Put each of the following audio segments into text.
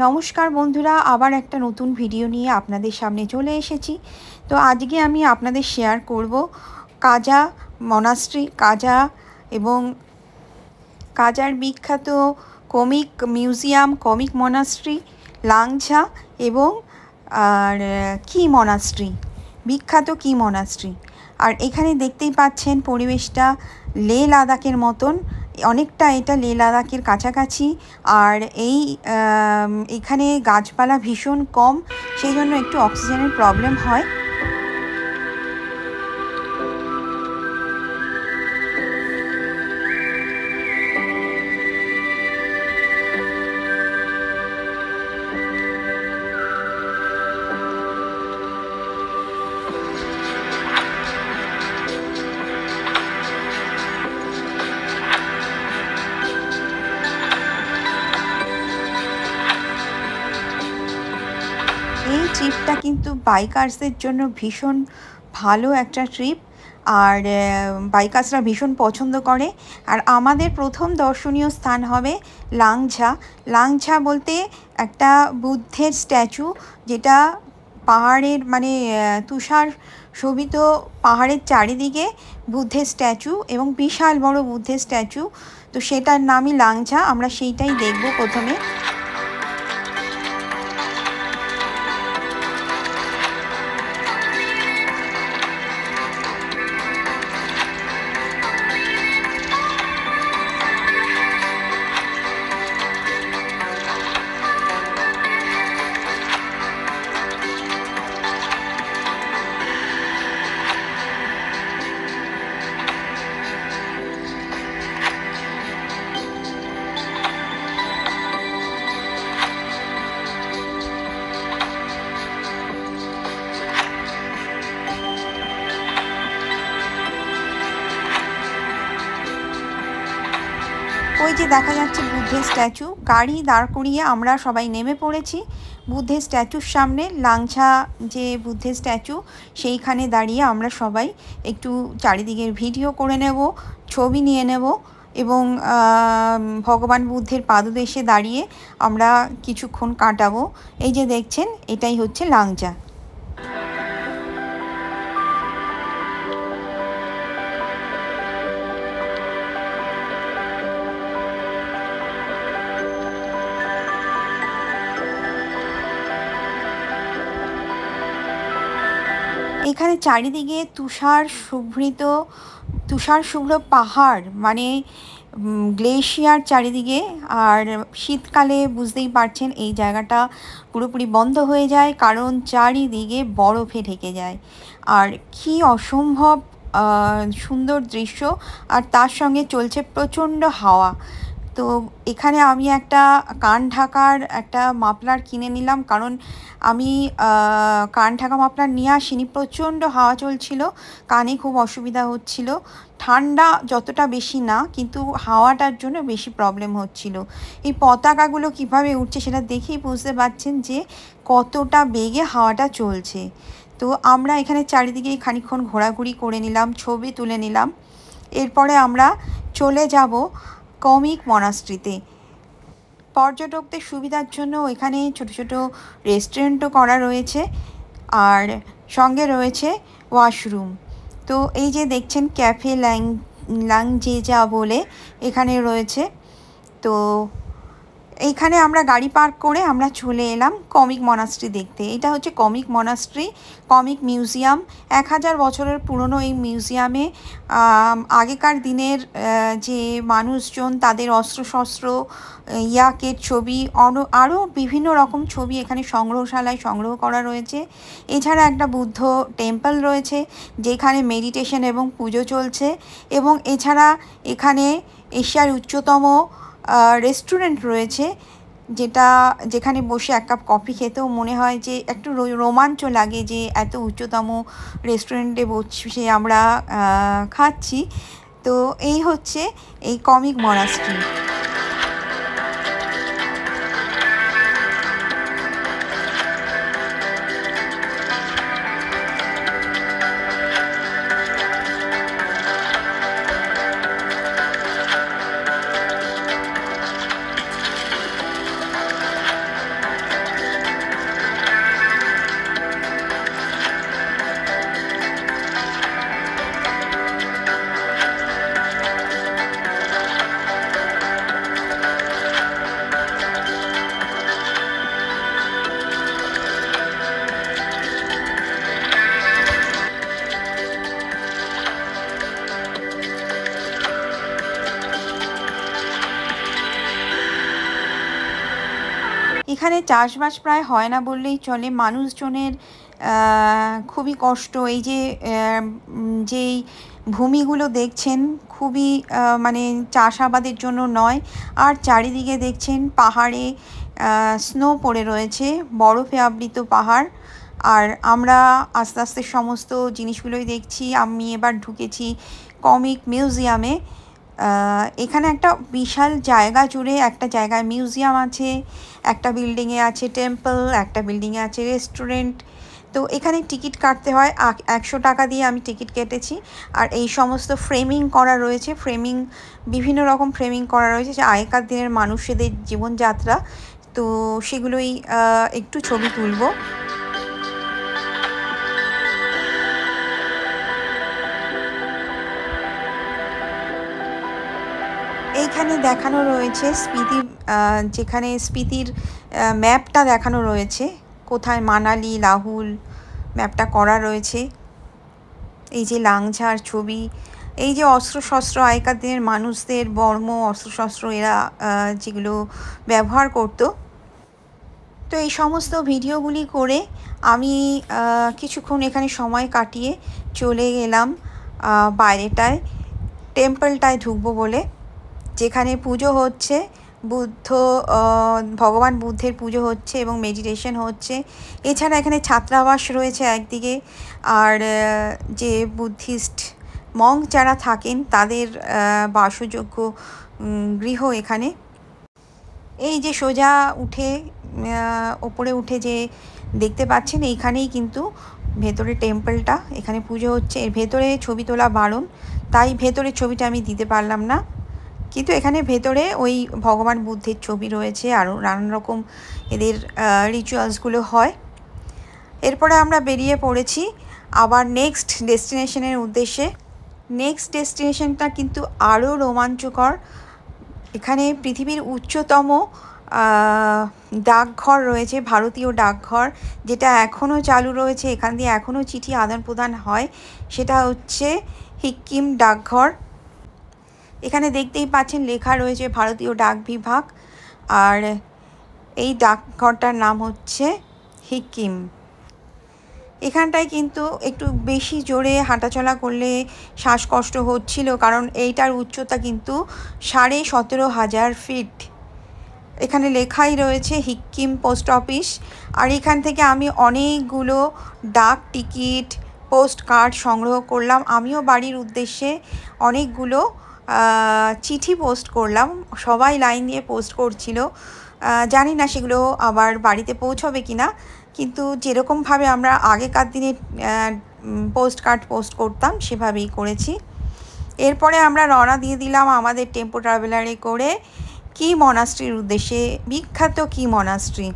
নমস্কার বন্ধুরা, আবার একটা নতুন ভিডিও নিয়ে আপনাদের সামনে চলে এসেছি। তো আজকে আমি আপনাদের শেয়ার করব কাজা মনাস্ট্রি, কাজা এবং কাজার বিখ্যাত কমিক মিউজিয়াম, কমিক মনাস্ট্রি, লাংঝা এবং আর কি মনাস্ট্রি, বিখ্যাত কি মনাস্ট্রি। আর এখানে দেখতেই পাচ্ছেন পরিবেশটা লে লাদাখের মতন, অনেকটা এটা লে লাদাখের কাছাকাছি। আর এখানে গাছপালা ভীষণ কম, সেই জন্য একটু অক্সিজেনের প্রবলেম হয়। এই ট্রিপটা কিন্তু বাইকার্সদের জন্য ভীষণ ভালো একটা ট্রিপ, আর বাইকার্সরা ভীষণ পছন্দ করে। আর আমাদের প্রথম দর্শনীয় স্থান হবে লাংঝা। লাংঝা বলতে একটা বুদ্ধের স্ট্যাচু, যেটা পাহাড়ের মানে তুষার শোভিত পাহাড়ের চারিদিকে বুদ্ধের স্ট্যাচু, এবং বিশাল বড় বুদ্ধের স্ট্যাচু। তো সেটার নামই লাংঝা, আমরা সেইটাই দেখব প্রথমে। ওই যে দেখা যাচ্ছে বুদ্ধের স্ট্যাচু, গাড়ি দাঁড় করিয়ে আমরা সবাই নেমে পড়েছি বুদ্ধের স্ট্যাচুর সামনে। লাংঝা যে বুদ্ধের স্ট্যাচু, সেইখানে দাঁড়িয়ে আমরা সবাই একটু চারিদিকের ভিডিও করে নেব, ছবি নিয়ে নেব, এবং ভগবান বুদ্ধের পাদদেশে দাঁড়িয়ে আমরা কিছুক্ষণ কাটাবো। এই যে দেখছেন, এটাই হচ্ছে লাংঝা। এখানে চারিদিকে তুষার শুভ্র পাহাড়, মানে গ্লেশিয়ার চারিদিকে। আর শীতকালে বুঝতেই পারছেন এই জায়গাটা পুরোপুরি বন্ধ হয়ে যায়, কারণ চারিদিকে বরফে ঢেকে যায়। আর কি অসম্ভব সুন্দর দৃশ্য, আর তার সঙ্গে চলছে প্রচণ্ড হাওয়া। তো এখানে আমি একটা কান ঢাকার একটা মাফলার কিনে নিলাম, কারণ আমি কান ঢাকা মাফলার নিয়ে আসিনি। প্রচণ্ড হাওয়া চলছিল, কানে খুব অসুবিধা হচ্ছিল। ঠান্ডা যতটা বেশি না, কিন্তু হাওয়াটার জন্য বেশি প্রবলেম হচ্ছিল। এই পতাকাগুলো কিভাবে উঠছে সেটা দেখেই বুঝতে পারছেন যে কতটা বেগে হাওয়াটা চলছে। তো আমরা এখানে চারিদিকে খানিকক্ষণ ঘোরাঘুরি করে নিলাম, ছবি তুলে নিলাম। এরপরে আমরা চলে যাব কমিক মনাস্ট্রিতে। পর্যটকদের সুবিধার জন্য এখানে ছোট ছোট রেস্টুরেন্টও করা রয়েছে, আর সঙ্গে রয়েছে ওয়াশরুম। তো এই যে দেখছেন ক্যাফে লাংজেজা বলে এখানে রয়েছে। তো এইখানে আমরা গাড়ি পার্ক করে আমরা চলে এলাম কমিক মনাস্ট্রি দেখতে। এটা হচ্ছে কমিক মনাস্ট্রি, কমিক মিউজিয়াম। 1000 বছরের পুরনো এই মিউজিয়ামে আগেকার দিনের যে মানুষজন, তাদের অস্ত্রশস্ত্র, ইয়াকের ছবি, আরও বিভিন্ন রকম ছবি এখানে সংগ্রহশালায় সংগ্রহ করা রয়েছে। এছাড়া একটা বুদ্ধ টেম্পল রয়েছে, যেখানে মেডিটেশন এবং পুজো চলছে। এবং এছাড়া এখানে এশিয়ার উচ্চতম রেস্টুরেন্ট রয়েছে, যেখানে বসে এক কাপ কফি খেতেও মনে হয় যে একটু রোমাঞ্চ লাগে, যে এত উচ্চতম রেস্টুরেন্টে বসে আমরা খাচ্ছি। তো এই হচ্ছে এই কমিক মনাস্ট্রি। এইখানে চাষবাস প্রায় হয় না বললেই চলে। মানুষজনের খুবই কষ্ট। এই যে যেই ভূমিগুলো দেখছেন খুবই মানে চাষাবাদের জন্য নয়। আর চারিদিকে দেখছেন পাহাড়ে স্নো পড়ে রয়েছে, বরফে আবৃত পাহাড়। আর আমরা আস্তে আস্তে সমস্ত জিনিসগুলোই দেখছি। আমি এবার ঢুকেছি কমিক মিউজিয়ামে। এখানে একটা বিশাল জায়গা জুড়ে একটা জায়গায় মিউজিয়াম আছে, একটা বিল্ডিংয়ে আছে টেম্পল, একটা বিল্ডিংয়ে আছে রেস্টুরেন্ট। তো এখানে টিকিট কাটতে হয়, 100 টাকা দিয়ে আমি টিকিট কেটেছি। আর এই সমস্ত ফ্রেমিং করা রয়েছে, বিভিন্ন রকম ফ্রেমিং করা রয়েছে যে আগেকার দিনের মানুষদের জীবনযাত্রা। তো সেগুলোই একটু ছবি তুলব। এইখানে দেখানো রয়েছে স্পিতি, যেখানে স্পিতির ম্যাপটা দেখানো রয়েছে, কোথায় মানালি, লাহুল ম্যাপটা করা রয়েছে। এই যে লাংঝার ছবি, এই যে অস্ত্রশস্ত্র, আগেকার দিনের মানুষদের বর্ম, অস্ত্রশস্ত্র এরা যেগুলো ব্যবহার করতো। তো এই সমস্ত ভিডিওগুলি করে আমি কিছুক্ষণ এখানে সময় কাটিয়ে চলে গেলাম বাইরেটায়, টেম্পলটায় ঢুকবো বলে, যেখানে পুজো হচ্ছে। ভগবান বুদ্ধের পুজো হচ্ছে এবং মেডিটেশন হচ্ছে। এছাড়া এখানে ছাত্রাবাস রয়েছে একদিকে, আর যে বুদ্ধিস্ট মঙ্ক যারা থাকেন তাদের বাসযোগ্য গৃহ এখানে। এই যে সোজা উঠে ওপরে উঠে যে দেখতে পাচ্ছেন, এইখানেই কিন্তু ভেতরে টেম্পলটা, এখানে পুজো হচ্ছে। এর ভেতরে ছবি তোলা বারণ, তাই ভেতরের ছবিটা আমি দিতে পারলাম না। কিন্তু এখানে ভেতরে ওই ভগবান বুদ্ধের ছবি রয়েছে, আরও নানান রকম এদের রিচুয়ালসগুলো হয়। এরপরে আমরা বেরিয়ে পড়েছি আবার নেক্সট ডেস্টিনেশনের উদ্দেশ্যে। নেক্সট ডেস্টিনেশনটা কিন্তু আরও রোমাঞ্চকর। এখানে পৃথিবীর উচ্চতম ডাকঘর রয়েছে, ভারতীয় ডাকঘর, যেটা এখনও চালু রয়েছে। এখান দিয়ে এখনও চিঠি আদান প্রদান হয়। সেটা হচ্ছে সিকিম ডাকঘর। এখানে দেখতেই পাচ্ছেন লেখা রয়েছে ভারতীয় ডাক বিভাগ, আর এই ডাকঘরটার নাম হচ্ছে সিকিম। এখানটায় কিন্তু একটু বেশি জোরে হাঁটাচলা করলে শ্বাসকষ্ট হচ্ছিল, কারণ এইটার উচ্চতা কিন্তু 17,500 ফিট। এখানে লেখাই রয়েছে সিকিম পোস্ট অফিস। আর এখান থেকে আমি অনেকগুলো ডাক টিকিট, পোস্ট কার্ড সংগ্রহ করলাম। আমিও বাড়ির উদ্দেশ্যে অনেকগুলো চিঠি পোস্ট করলাম। সবাই লাইন দিয়ে পোস্ট করছিল, জানি না সেগুলো আবার বাড়িতে পৌঁছবে কি না, কিন্তু যেরকমভাবে আমরা আগেকার দিনে পোস্ট কার্ড পোস্ট করতাম সেভাবেই করেছি। এরপরে আমরা রওনা দিয়ে দিলাম আমাদের টেম্পো ট্রাভেলারে করে কি মনাস্ট্রির উদ্দেশ্যে, বিখ্যাত কি মনাস্ট্রি।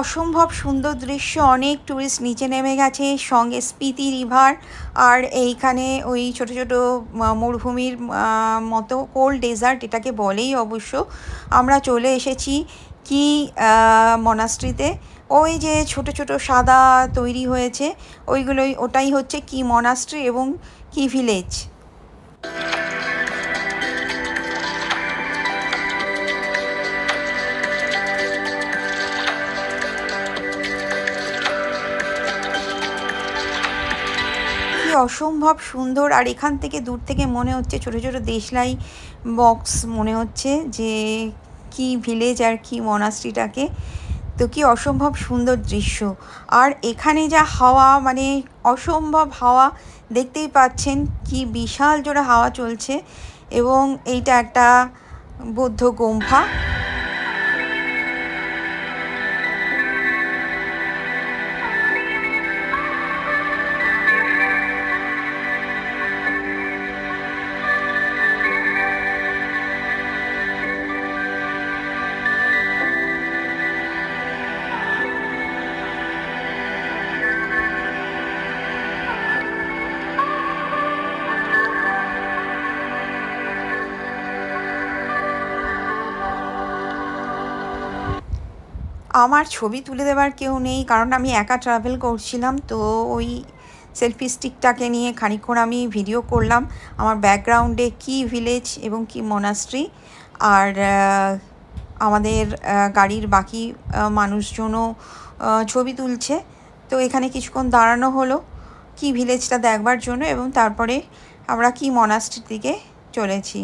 অসম্ভব সুন্দর দৃশ্য, অনেক টুরিস্ট নিচে নেমে গেছে, সঙ্গে স্পিতি রিভার। আর এইখানে ওই ছোট ছোট মরুভূমির মতো কোল্ড ডেজার্ট এটাকে বলেই অবশ্য। আমরা চলে এসেছি কি মনাস্ট্রিতে। ওই যে ছোট ছোট সাদা তৈরি হয়েছে ওটাই হচ্ছে কি মনাস্ট্রি এবং কি ভিলেজ। অসম্ভব সুন্দর। আর এখান থেকে দূর থেকে মনে হচ্ছে ছোট ছোট দেশলাই বক্স মনে হচ্ছে যে কি ভিলেজ আর কি মনাস্ট্রিটাকে। তো কি অসম্ভব সুন্দর দৃশ্য। আর এখানে যা হাওয়া, মানে অসম্ভব হাওয়া, দেখতেই পাচ্ছেন কি বিশাল জোরে হাওয়া চলছে। এবং এইটা একটা বৌদ্ধ গুম্ফা। আমার ছবি তুলে দেওয়ার কেউ নেই, কারণ আমি একা ট্রাভেল করছিলাম। তো ওই সেলফি স্টিকটাকে নিয়ে খানিকক্ষণ আমি ভিডিও করলাম। আমার ব্যাকগ্রাউন্ডে কি ভিলেজ এবং কি মনাস্ট্রি, আর আমাদের গাড়ির বাকি মানুষজনও ছবি তুলছে। তো এখানে কিছুক্ষণ দাঁড়ানো হলো কি ভিলেজটা দেখবার জন্য, এবং তারপরে আমরা কি মনাস্ট্রির দিকে চলেছি।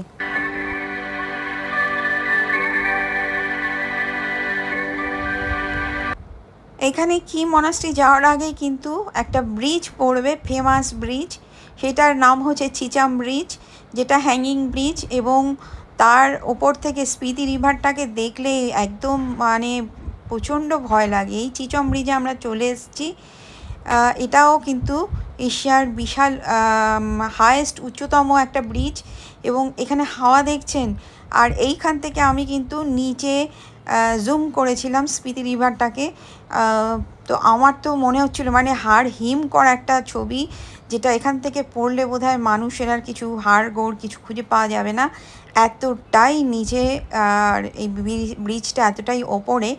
এখানে কি মনাস্ট্রি যাওয়ার আগে কিন্তু একটা ব্রিজ পড়বে, ফেমাস ব্রিজ, সেটার নাম হচ্ছে চিচাম ব্রিজ, যেটা হ্যাঙ্গিং ব্রিজ, এবং তার ওপর থেকে স্পিতি রিভারটাকে দেখলে একদম মানে প্রচণ্ড ভয় লাগে। এই চিচম ব্রিজে আমরা চলে এসেছি। এটাও কিন্তু এশিয়ার বিশাল হায়েস্ট উচ্চতম একটা ব্রিজ, এবং এখানে হাওয়া দেখছেন। আর এইখান থেকে আমি কিন্তু নিচে জুম করেছিলাম স্পিতি রিভারটাকে। তো আমার তো মনে হচ্ছিল মানে হাড় হিম করা একটা ছবি, যেটা এখান থেকে পড়লে বোধহয় মানুষের আর কিছু হাড় গোড় কিছু খুঁজে পাওয়া যাবে না, এতটাই নিচে। আর এই ব্রিজটা এতটাই ওপরে,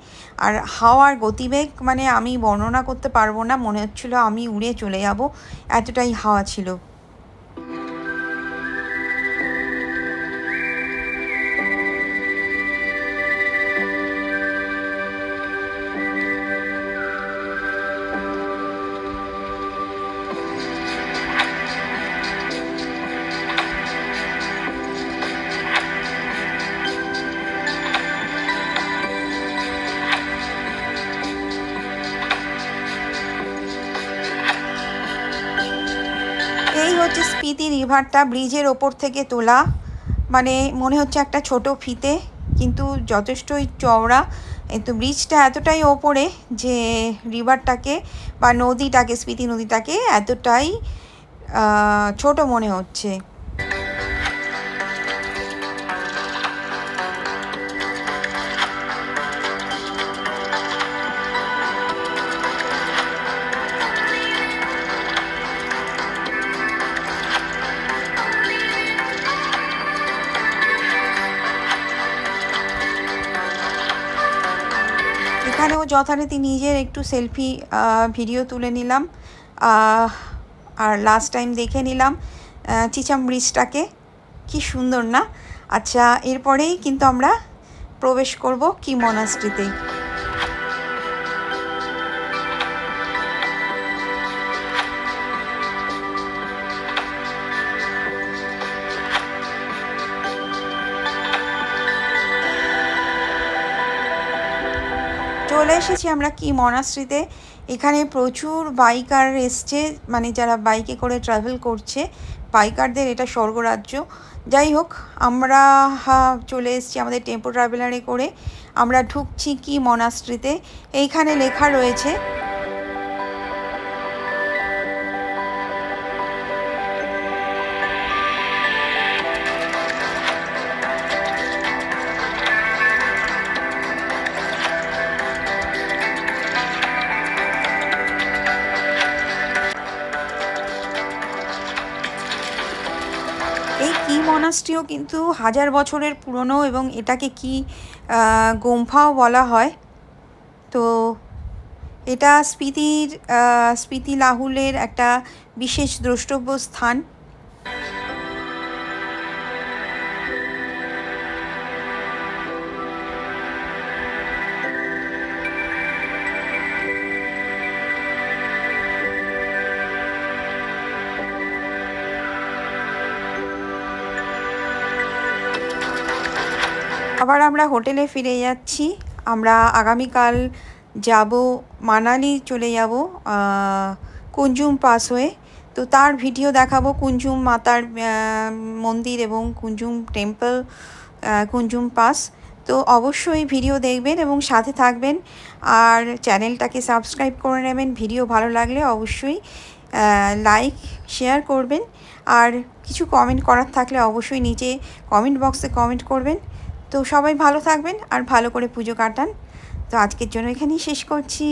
আর হাওয়ার গতিবেগ মানে আমি বর্ণনা করতে পারবো না, মনে হচ্ছিল আমি উড়ে চলে যাব, এতটাই হাওয়া ছিল। এই হচ্ছে স্পিতি রিভারটা ব্রিজের ওপর থেকে তোলা, মানে মনে হচ্ছে একটা ছোট ফিতে, কিন্তু যথেষ্টই চওড়া। কিন্তু ব্রিজটা এতটাই ওপরে যে রিভারটাকে বা নদীটাকে, স্পিতি নদীটাকে এতটাই ছোট মনে হচ্ছে। এখানেও যথারীতি নিজের একটু সেলফি ভিডিও তুলে নিলাম, আর লাস্ট টাইম দেখে নিলাম চিচাম ব্রিজটাকে, কি সুন্দর না। আচ্ছা, এরপরেই কিন্তু আমরা প্রবেশ করব কি মনাস্ট্রিতে। চলে এসেছি আমরা কি মনাস্ট্রিতে। এখানে প্রচুর বাইকার এসছে, মানে যারা বাইকে করে ট্রাভেল করছে, বাইকারদের এটা স্বর্গরাজ্য। যাই হোক, আমরা চলে এসেছি আমাদের টেম্পো ট্রাভেলারে করে। আমরা ঢুকছি কি মনাস্ট্রিতে। এইখানে লেখা রয়েছে এই কি মনাস্ট্রিও কিন্তু 1000 বছরের পুরনো, এবং এটাকে কি গুম্ফাও বলা হয়। তো এটা স্পিতি লাহুলের একটা বিশেষ দ্রষ্টব্য স্থান। আবার আমরা হোটেলে ফিরে যাচ্ছি। আমরা আগামীকাল যাব মানালি, চলে যাব কুঞ্জুম পাস হয়ে। তো তার ভিডিও দেখাবো, কুঞ্জুম মাতার মন্দির এবং কুঞ্জুম টেম্পল, কুঞ্জুম পাস। তো অবশ্যই ভিডিও দেখবেন এবং সাথে থাকবেন, আর চ্যানেলটাকে সাবস্ক্রাইব করে নেবেন। ভিডিও ভালো লাগলে অবশ্যই লাইক শেয়ার করবেন, আর কিছু কমেন্ট করার থাকলে অবশ্যই নিচে কমেন্ট বক্সে কমেন্ট করবেন। তো সবাই ভালো থাকবেন আর ভালো করে পুজো কাটান। তো আজকের জন্য এখানেই শেষ করছি।